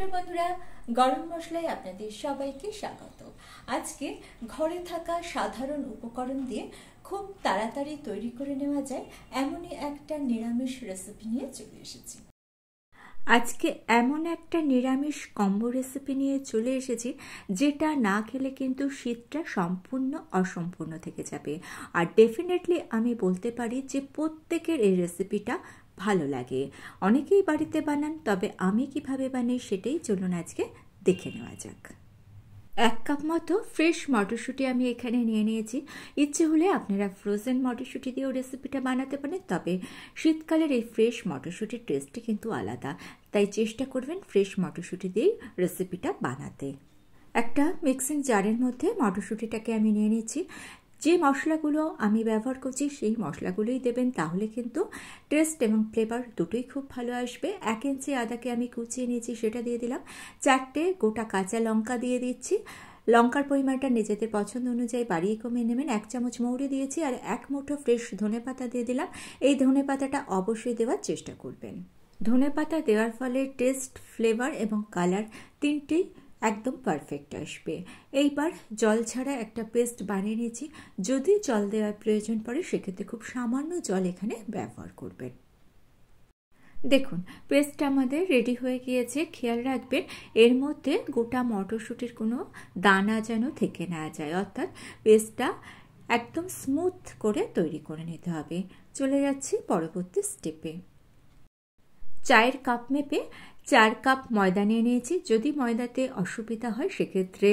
নমস্কার বন্ধুরা, গরম মশলায় আপনাদের সবাইকে স্বাগত। আজকে ঘরে থাকা সাধারণ উপকরণ দিয়ে খুব তাড়াতাড়ি তৈরি করে নেওয়া যায় এমনই একটা নিরামিষ রেসিপি নিয়ে চলে এসেছি। আজকে এমন একটা নিরামিষ কম্বো রেসিপি নিয়ে চলে এসেছি যেটা না খেলে কিন্তু শীতটা সম্পূর্ণ অসম্পূর্ণ থেকে যাবে। আর ডেফিনেটলি আমি বলতে পারি যে প্রত্যেকের এই রেসিপিটা ভালো লাগে। অনেকেই বাড়িতে বানান, তবে আমি কিভাবে বানাই সেটাই চলুন আজকে দেখে নেওয়া যাক। 1 কাপ মতো ফ্রেশ মটরশুঁটি আমি এখানে নিয়ে নিয়েছি। ইচ্ছে হলে আপনারা ফ্রোজেন মটরশুঁটি দিয়েও রেসিপিটা বানাতে পারেন, তবে শীতকালের এই ফ্রেশ মটরশুঁটির টেস্টটি কিন্তু আলাদা, তাই চেষ্টা করবেন ফ্রেশ মটরশুঁটি দিয়েই রেসিপিটা বানাতে। একটা মিক্সিং জারের মধ্যে মটরশুঁটিটাকে আমি নিয়ে নিচ্ছি। যে মশলাগুলো আমি ব্যবহার করছি সেই মশলাগুলোই দেবেন, তাহলে কিন্তু টেস্ট এবং ফ্লেভার দুটোই খুব ভালো আসবে। 1 ইঞ্চি আদাকে আমি কুচিয়ে নিয়েছি, সেটা দিয়ে দিলাম। 4টে গোটা কাঁচা লঙ্কা দিয়ে দিচ্ছি। লঙ্কার পরিমাণটা নিজেদের পছন্দ অনুযায়ী বাড়িয়ে কমিয়ে নেবেন। 1 চামচ মৌরি দিয়েছি আর 1 মুঠো ফ্রেশ ধনেপাতা দিয়ে দিলাম। এই ধনেপাতাটা অবশ্যই দেওয়ার চেষ্টা করবেন। ধনেপাতা দেওয়ার ফলে টেস্ট, ফ্লেভার এবং কালার তিনটেই একদম পারফেক্ট আসবে। এইবার জল ছাড়া একটা পেস্ট বানিয়ে নিয়েছি। যদি জল দেওয়ার প্রয়োজন পড়ে সেক্ষেত্রে খুব সামান্য জল এখানে ব্যবহার করবেন। দেখুন, পেস্টটা আমাদের রেডি হয়ে গিয়েছে। খেয়াল রাখবেন এর মধ্যে গোটা মটরশুঁটির কোনো দানা যেন থেকে না যায়, অর্থাৎ পেস্টটা একদম স্মুথ করে তৈরি করে নিতে হবে। চলে যাচ্ছি পরবর্তী স্টেপে। চায়ের কাপ মেপে 4 কাপ ময়দা নিয়ে নিয়েছি। যদি ময়দাতে অসুবিধা হয় সেক্ষেত্রে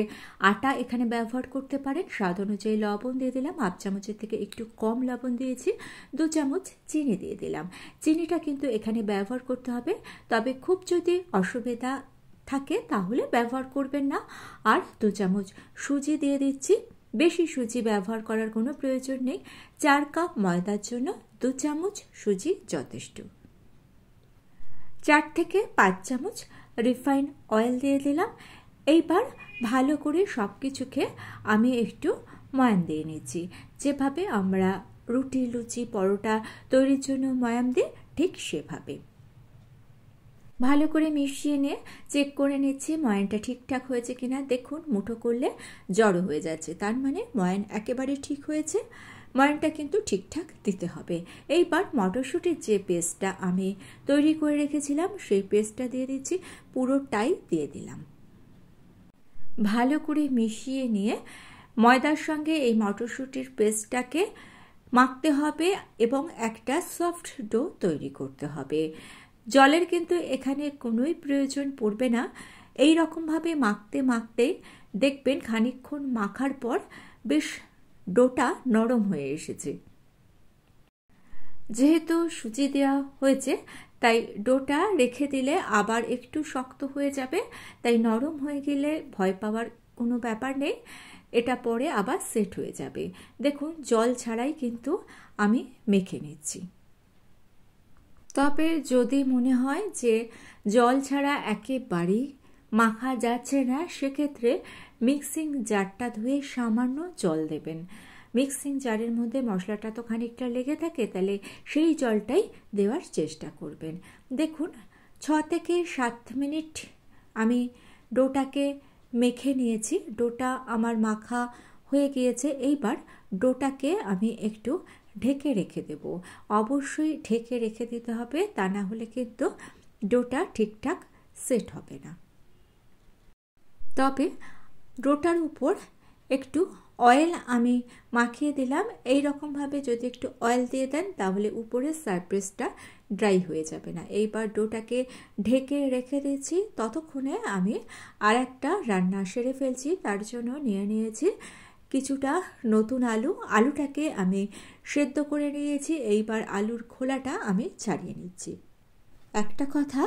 আটা এখানে ব্যবহার করতে পারেন। স্বাদ অনুযায়ী লবণ দিয়ে দিলাম, 1/2 চামচের থেকে একটু কম লবণ দিয়েছি। 2 চামচ চিনি দিয়ে দিলাম। চিনিটা কিন্তু এখানে ব্যবহার করতে হবে, তবে খুব যদি অসুবিধা থাকে তাহলে ব্যবহার করবেন না। আর 2 চামচ সুজি দিয়ে দিচ্ছি। বেশি সুজি ব্যবহার করার কোনো প্রয়োজন নেই। 4 কাপ ময়দার জন্য 2 চামচ সুজি যথেষ্ট। 4 থেকে 5 চামচ রিফাইন অয়েল দিয়ে দিলাম। এইবার ভালো করে সব কিছুকে আমি একটু ময়ান দিয়ে নিচ্ছি। যেভাবে আমরা রুটি, লুচি, পরোটা তৈরির জন্য ময়ান দিই, ঠিক সেভাবে ভালো করে মিশিয়ে নিয়ে চেক করে নিচ্ছি ময়ানটা ঠিকঠাক হয়েছে কিনা। দেখুন, মুঠো করলে জড়ো হয়ে যাচ্ছে, তার মানে ময়ান একেবারে ঠিক হয়েছে। ময়ানটা কিন্তু ঠিকঠাক দিতে হবে। এইবার মটরশুঁটির যে পেস্টটা আমি তৈরি করে রেখেছিলাম সেই পেস্টটা দিয়ে দিচ্ছি, পুরোটাই দিয়ে দিলাম। ভালো করে মিশিয়ে নিয়ে ময়দার সঙ্গে এই মটরশুঁটির পেস্টটাকে মাখতে হবে এবং একটা সফট ডো তৈরি করতে হবে। জলের কিন্তু এখানে কোনোই প্রয়োজন পড়বে না। এই রকমভাবে মাখতে মাখতে দেখবেন খানিকক্ষণ মাখার পর বেশ ডোটা নরম হয়ে এসেছে। যেহেতু সুজি দেওয়া হয়েছে তাই ডোটা রেখে দিলে আবার একটু শক্ত হয়ে যাবে, তাই নরম হয়ে গেলে ভয় পাওয়ার কোনো ব্যাপার নেই, এটা পরে আবার সেট হয়ে যাবে। দেখুন, জল ছাড়াই কিন্তু আমি মেখে নিচ্ছি। তবে যদি মনে হয় যে জল ছাড়া একেবারেই মাখা যাচ্ছে না, সেক্ষেত্রে মিক্সিং জারটা ধুয়ে সামান্য জল দেবেন। মিক্সিং জারের মধ্যে মশলাটা তো খানিকটা লেগে থাকে, তাহলে সেই জলটাই দেওয়ার চেষ্টা করবেন। দেখুন, 6 থেকে 7 মিনিট আমি ডোটাকে মেখে নিয়েছি। ডোটা আমার মাখা হয়ে গিয়েছে। এইবার ডোটাকে আমি একটু ঢেকে রেখে দেব। অবশ্যই ঢেকে রেখে দিতে হবে, তা না হলে কিন্তু ডোটা ঠিকঠাক সেট হবে না। তবে ডোটার উপর একটু অয়েল আমি মাখিয়ে দিলাম। এই রকমভাবে যদি একটু অয়েল দিয়ে দেন তাহলে উপরের সারফেসটা ড্রাই হয়ে যাবে না। এইবার ডোটাকে ঢেকে রেখে দিয়েছি। ততক্ষণে আমি আর একটা রান্না সেরে ফেলছি। তার জন্য নিয়ে নিয়েছি কিছুটা নতুন আলু। আলুটাকে আমি সেদ্ধ করে নিয়েছি। এইবার আলুর খোলাটা আমি ছাড়িয়ে নিচ্ছি। একটা কথা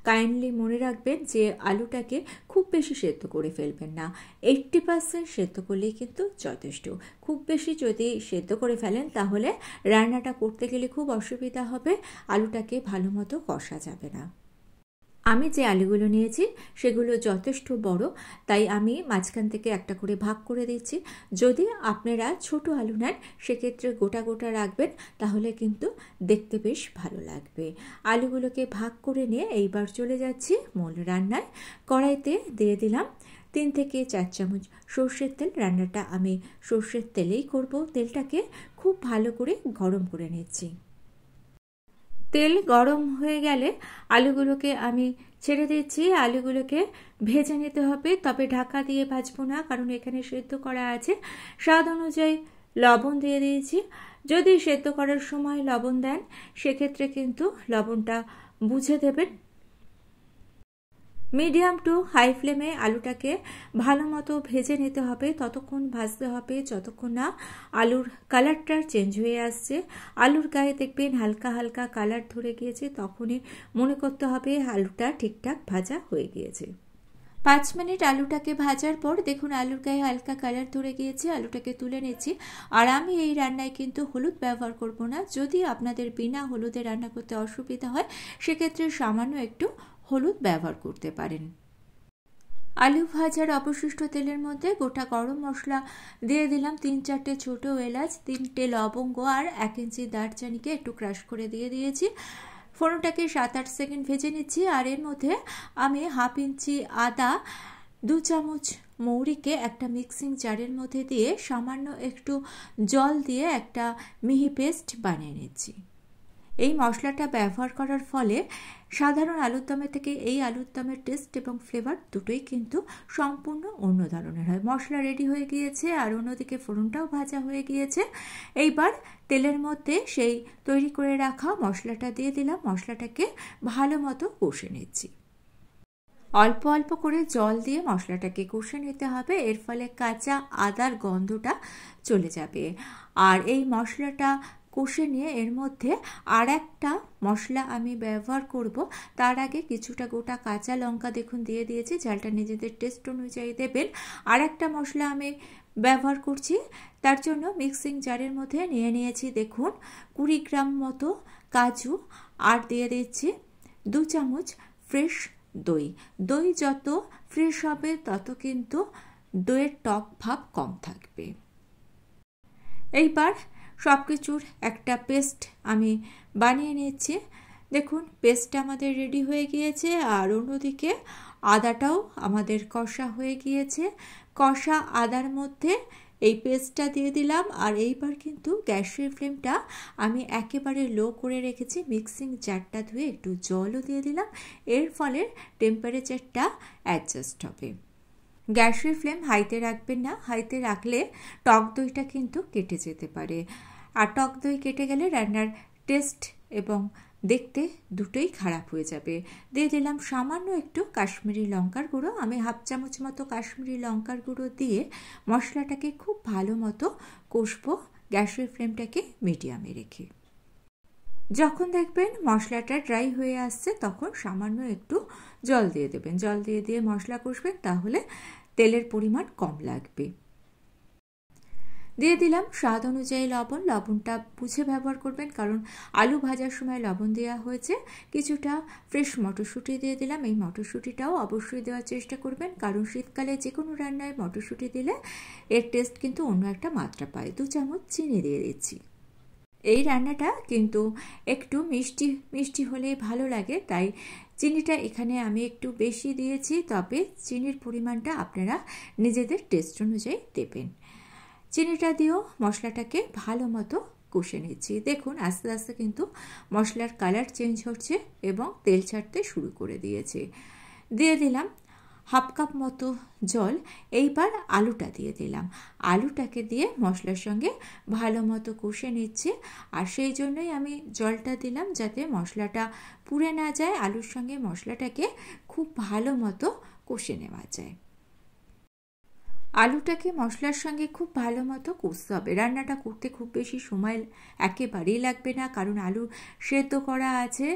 কাইন্ডলি মনে রাখবেন যে আলুটাকে খুব বেশি সেদ্ধ করে ফেলবেন না। 80% সেদ্ধ করলেই কিন্তু যথেষ্ট। খুব বেশি যদি সেদ্ধ করে ফেলেন তাহলে রান্নাটা করতে গেলে খুব অসুবিধা হবে, আলুটাকে ভালো মতো কষা যাবে না। আমি যে আলুগুলো নিয়েছি সেগুলো যথেষ্ট বড়, তাই আমি মাঝখান থেকে একটা করে ভাগ করে দিচ্ছি। যদি আপনারা ছোট আলু নেন সেক্ষেত্রে গোটা গোটা রাখবেন, তাহলে কিন্তু দেখতে বেশ ভালো লাগবে। আলুগুলোকে ভাগ করে নিয়ে এইবার চলে যাচ্ছি মূল রান্নায়। কড়াইতে দিয়ে দিলাম 3 থেকে 4 চামচ সর্ষের তেল। রান্নাটা আমি সর্ষের তেলেই করব। তেলটাকে খুব ভালো করে গরম করে নিচ্ছি। তেল গরম হয়ে গেলে আলুগুলোকে আমি ছেড়ে দিচ্ছি। আলুগুলোকে ভেজে নিতে হবে, তবে ঢাকা দিয়ে ভাজবো না, কারণ এখানে সেদ্ধ করা আছে। স্বাদ অনুযায়ী লবণ দিয়ে দিয়েছি। যদি সেদ্ধ করার সময় লবণ দেন সেক্ষেত্রে কিন্তু লবণটা বুঝে দেবেন। মিডিয়াম টু হাই ফ্লেমে আলুটাকে ভালো মতো ভেজে নিতে হবে। ততক্ষণ ভাজতে হবে যতক্ষণ না আলুর কালারটা চেঞ্জ হয়ে আসছে। আলুর গায়ে দেখবেন হালকা হালকা কালার ধরে গিয়েছে, তখনই মনে করতে হবে আলুটা ঠিকঠাক ভাজা হয়ে গিয়েছে। 5 মিনিট আলুটাকে ভাজার পর দেখুন আলুর গায়ে হালকা কালার ধরে গিয়েছে। আলুটাকে তুলে নিচ্ছি। আর আমি এই রান্নায় কিন্তু হলুদ ব্যবহার করব না। যদি আপনাদের বিনা হলুদে রান্না করতে অসুবিধা হয় সেক্ষেত্রে সামান্য একটু হলুদ ব্যবহার করতে পারেন। আলু ভাজার অবশিষ্ট তেলের মধ্যে গোটা গরম মশলা দিয়ে দিলাম। 3-4টে ছোট এলাচ, 3টে লবঙ্গ আর 1 ইঞ্চি দারচিনিকে একটু ক্রাশ করে দিয়ে দিয়েছি। ফোড়নটাকে 7-8 সেকেন্ড ভেজে নিচ্ছি। আর এর মধ্যে আমি 1/2 ইঞ্চি আদা, 2 চামচ মৌরিকে একটা মিক্সিং জারের মধ্যে দিয়ে সামান্য একটু জল দিয়ে একটা মিহি পেস্ট বানিয়ে নিচ্ছি। এই মশলাটা ব্যবহার করার ফলে সাধারণ আলুর দমের থেকে এই আলুর দমের টেস্ট এবং ফ্লেভার দুটোই কিন্তু সম্পূর্ণ অন্য ধরনের হয়। মশলা রেডি হয়ে গিয়েছে আর অন্যদিকে ফোড়নটাও ভাজা হয়ে গিয়েছে। এইবার তেলের মধ্যে সেই তৈরি করে রাখা মশলাটা দিয়ে দিলাম। মশলাটাকে ভালো মতো কষে নিচ্ছি। অল্প অল্প করে জল দিয়ে মশলাটাকে কষে নিতে হবে, এর ফলে কাঁচা আদার গন্ধটা চলে যাবে। আর এই মশলাটা কষে নিয়ে এর মধ্যে আর একটা মশলা আমি ব্যবহার করব। তার আগে কিছুটা গোটা কাঁচা লঙ্কা দেখুন দিয়ে দিয়েছি, ঝালটা নিজেদের টেস্ট অনুযায়ী দেবেন। আর একটা মশলা আমি ব্যবহার করছি, তার জন্য মিক্সিং জারের মধ্যে নিয়ে নিয়েছি দেখুন 20 গ্রাম মতো কাজু, আর দিয়ে দিচ্ছি 2 চামচ ফ্রেশ দই। দই যত ফ্রেশ হবে তত কিন্তু দইয়ের টক ভাব কম থাকবে। এইবার সব কিছুর একটা পেস্ট আমি বানিয়ে নিচ্ছি। দেখুন পেস্টটা আমাদের রেডি হয়ে গিয়েছে। আর অন্যদিকে আদাটাও আমাদের কষা হয়ে গিয়েছে। কষা আদার মধ্যে এই পেস্টটা দিয়ে দিলাম। আর এইবার কিন্তু গ্যাসের ফ্লেমটা আমি একেবারে লো করে রেখেছি। মিক্সিং জারটা ধুয়ে একটু জলও দিয়ে দিলাম, এর ফলে টেম্পারেচারটা অ্যাডজাস্ট হবে। গ্যাসের ফ্লেম হাইতে রাখবেন না, হাইতে রাখলে টক দইটা কিন্তু কেটে যেতে পারে। আর টক দই কেটে গেলে রান্নার টেস্ট এবং দেখতে দুটোই খারাপ হয়ে যাবে। দিয়ে দিলাম সামান্য একটু কাশ্মীরি লঙ্কার গুঁড়ো। আমি 1/2 চামচ মতো কাশ্মীরি লঙ্কার গুঁড়ো দিয়ে মশলাটাকে খুব ভালো মতো কষবো, গ্যাসের ফ্লেমটাকে মিডিয়ামে রেখে। যখন দেখবেন মশলাটা ড্রাই হয়ে আসছে তখন সামান্য একটু জল দিয়ে দেবেন। জল দিয়ে দিয়ে মশলা কষবেন, তাহলে তেলের পরিমাণ কম লাগবে। দিয়ে দিলাম স্বাদ অনুযায়ী লবণ। লবণটা বুঝে ব্যবহার করবেন, কারণ আলু ভাজার সময় লবণ দেওয়া হয়েছে। কিছুটা ফ্রেশ মটরশুঁটি দিয়ে দিলাম। এই মটরশুঁটিটাও অবশ্যই দেওয়ার চেষ্টা করবেন, কারণ শীতকালে যে কোনো রান্নায় মটরশুঁটি দিলে এর টেস্ট কিন্তু অন্য একটা মাত্রা পায়। 2 চামচ চিনি দিয়ে দিচ্ছি। এই রান্নাটা কিন্তু একটু মিষ্টি মিষ্টি হলে ভালো লাগে, তাই চিনিটা এখানে আমি একটু বেশি দিয়েছি, তবে চিনির পরিমাণটা আপনারা নিজেদের টেস্ট অনুযায়ী দেবেন। চিনিটা দিয়েও মশলাটাকে ভালো মতো কষে নিচ্ছি। দেখুন আস্তে আস্তে কিন্তু মশলার কালার চেঞ্জ হচ্ছে এবং তেল ছাড়তে শুরু করে দিয়েছে। দিয়ে দিলাম 1/2 কাপ মতো জল। এইবার আলুটা দিয়ে দিলাম। আলুটাকে দিয়ে মশলার সঙ্গে ভালো মতো কষে নিচ্ছি। আর সেই জন্যই আমি জলটা দিলাম, যাতে মশলাটা পুড়ে না যায়। আলুর সঙ্গে মশলাটাকে খুব ভালো মতো কষে নেওয়া যায়। আলুটাকে মশলার সঙ্গে খুব ভালো মতো কষতে হবে। রান্নাটা করতে খুব বেশি সময় একেবারেই লাগবে না, কারণ আলু সেদ্ধ করা আছে।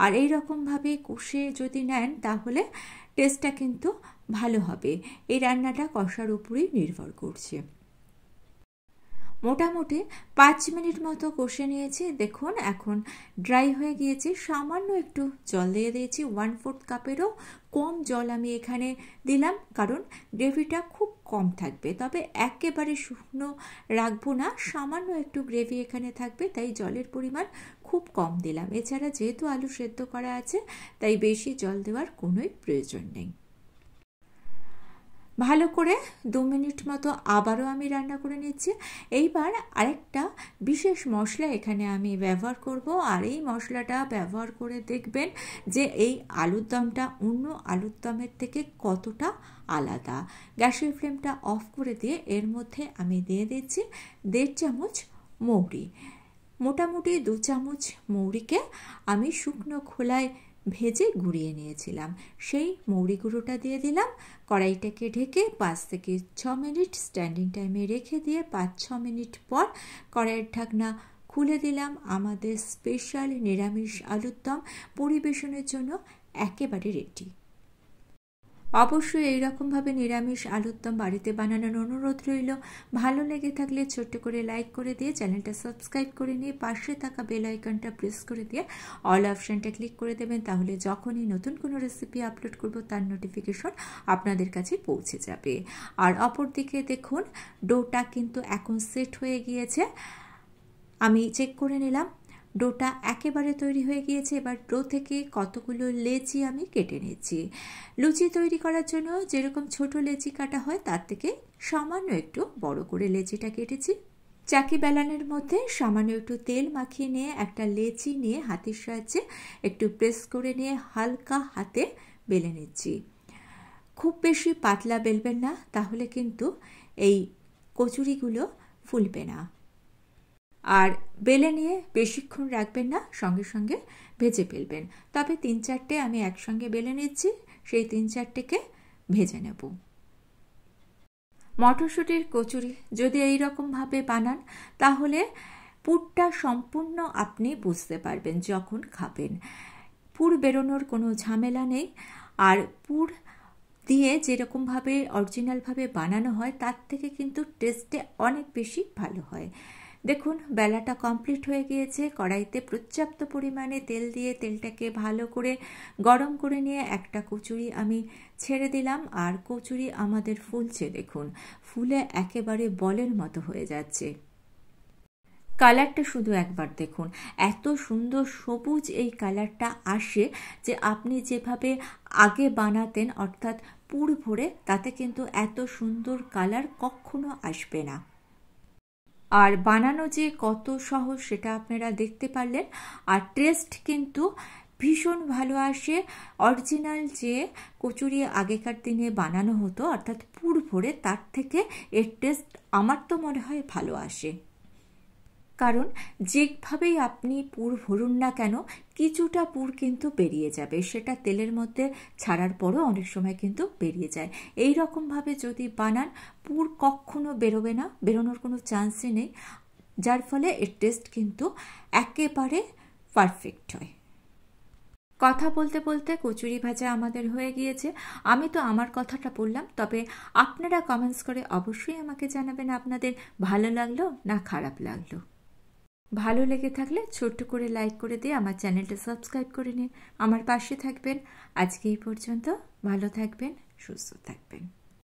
আর এই রকমভাবে কষে যদি নেন তাহলে টেস্টটা কিন্তু ভালো হবে। এই রান্নাটা কষার উপরেই নির্ভর করছে। মোটামুটি 5 মিনিট মতো কষে নিয়েছি। দেখুন এখন ড্রাই হয়ে গিয়েছে। সামান্য একটু জল দিয়ে দিয়েছি, 1/4 কাপেরও কম জল আমি এখানে দিলাম, কারণ গ্রেভিটা খুব কম থাকবে। তবে একেবারে শুকনো রাখবো না, সামান্য একটু গ্রেভি এখানে থাকবে, তাই জলের পরিমাণ খুব কম দিলাম। এছাড়া যেহেতু আলু সেদ্ধ করা আছে, তাই বেশি জল দেওয়ার কোনোই প্রয়োজন নেই। ভালো করে 2 মিনিট মতো আবারও আমি রান্না করে নিচ্ছি। এইবার আরেকটা বিশেষ মশলা এখানে আমি ব্যবহার করব, আর এই মশলাটা ব্যবহার করে দেখবেন যে এই আলুর দমটা অন্য আলুর দমের থেকে কতটা আলাদা। গ্যাসের ফ্লেমটা অফ করে দিয়ে এর মধ্যে আমি দিয়ে দিচ্ছি 1.5 চামচ মৌরি। মোটামুটি 2 চামচ মৌরিকে আমি শুকনো খোলায় ভেজে গুঁড়িয়ে নিয়েছিলাম, সেই মৌরি গুঁড়োটা দিয়ে দিলাম। কড়াইটাকে ঢেকে 5 থেকে 6 মিনিট স্ট্যান্ডিং টাইমে রেখে দিয়ে 5-6 মিনিট পর কড়াইয়ের ঢাকনা খুলে দিলাম। আমাদের স্পেশাল নিরামিষ আলুর দম পরিবেশনের জন্য একেবারে রেডি। অবশ্যই এইরকমভাবে নিরামিষ আলুর দম বাড়িতে বানানোর অনুরোধ রইল। ভালো লেগে থাকলে ছোট্ট করে লাইক করে দিয়ে চ্যানেলটা সাবস্ক্রাইব করে নিয়ে পাশে থাকা বেল আইকনটা প্রেস করে দিয়ে অল অপশানটা ক্লিক করে দেবেন, তাহলে যখনই নতুন কোনো রেসিপি আপলোড করব তার নোটিফিকেশন আপনাদের কাছে পৌঁছে যাবে। আর অপরদিকে দেখুন ডোটা কিন্তু এখন সেট হয়ে গিয়েছে, আমি চেক করে নিলাম ডোটা একেবারে তৈরি হয়ে গিয়েছে। এবার ডো থেকে কতগুলো লেচি আমি কেটে নিচ্ছি। লুচি তৈরি করার জন্য যেরকম ছোট লেচি কাটা হয় তার থেকে সামান্য একটু বড় করে লেচিটা কেটেছি। চাকি বেলানের মধ্যে সামান্য একটু তেল মাখিয়ে নিয়ে একটা লেচি নিয়ে হাতের সাহায্যে একটু প্রেস করে নিয়ে হালকা হাতে বেলে নিচ্ছি। খুব বেশি পাতলা বেলবেন না, তাহলে কিন্তু এই কচুরিগুলো ফুলবে না। আর বেলে নিয়ে বেশিক্ষণ রাখবেন না, সঙ্গে সঙ্গে ভেজে ফেলবেন। তবে 3-4টে আমি একসঙ্গে বেলে নিচ্ছি, সেই 3-4টেকে ভেজে নেব। মটরশুঁটির কচুরি যদি এই রকমভাবে বানান, তাহলে পুরটা সম্পূর্ণ আপনি বুঝতে পারবেন যখন খাবেন। পুর বেরোনোর কোনো ঝামেলা নেই। আর পুর দিয়ে যেরকমভাবে অরিজিনালভাবে বানানো হয় তার থেকে কিন্তু টেস্টে অনেক বেশি ভালো হয়। দেখুন বেলাটা কমপ্লিট হয়ে গিয়েছে। কড়াইতে পর্যাপ্ত পরিমাণে তেল দিয়ে তেলটাকে ভালো করে গরম করে নিয়ে একটা কচুরি আমি ছেড়ে দিলাম। আর কচুরি আমাদের ফুলছে, দেখুন ফুলে একেবারে বলের মতো হয়ে যাচ্ছে। কালারটা শুধু একবার দেখুন, এত সুন্দর সবুজ এই কালারটা আসে যে আপনি যেভাবে আগে বানাতেন অর্থাৎ পুর ভরে, তাতে কিন্তু এত সুন্দর কালার কখনো আসবে না। আর বানানো যে কত সহজ সেটা আপনারা দেখতে পারলেন। আর টেস্ট কিন্তু ভীষণ ভালো আসে। অরিজিনাল যে কচুরি আগেকার দিনে বানানো হতো অর্থাৎ পুর ভরে, তার থেকে এর টেস্ট আমার তো মনে হয় ভালো আসে। কারণ যেভাবেই আপনি পুর ভরুন না কেন, কিছুটা পুর কিন্তু বেরিয়ে যাবে, সেটা তেলের মধ্যে ছাড়ার পরও অনেক সময় কিন্তু বেরিয়ে যায়। এই রকমভাবে যদি বানান, পুর কখনো বেরোবে না, বেরোনোর কোনো চান্সই নেই, যার ফলে এর টেস্ট কিন্তু একেবারে পারফেক্ট হয়। কথা বলতে বলতে কচুরি ভাজা আমাদের হয়ে গিয়েছে। আমি তো আমার কথাটা বললাম, তবে আপনারা কমেন্টস করে অবশ্যই আমাকে জানাবেন আপনাদের ভালো লাগলো না খারাপ লাগলো। ভালো লেগে থাকলে ছোট্ট করে লাইক করে দিয়ে আমার চ্যানেলটা সাবস্ক্রাইব করে নিন, আমার পাশে থাকবেন। আজকে এই পর্যন্ত, ভালো থাকবেন, সুস্থ থাকবেন।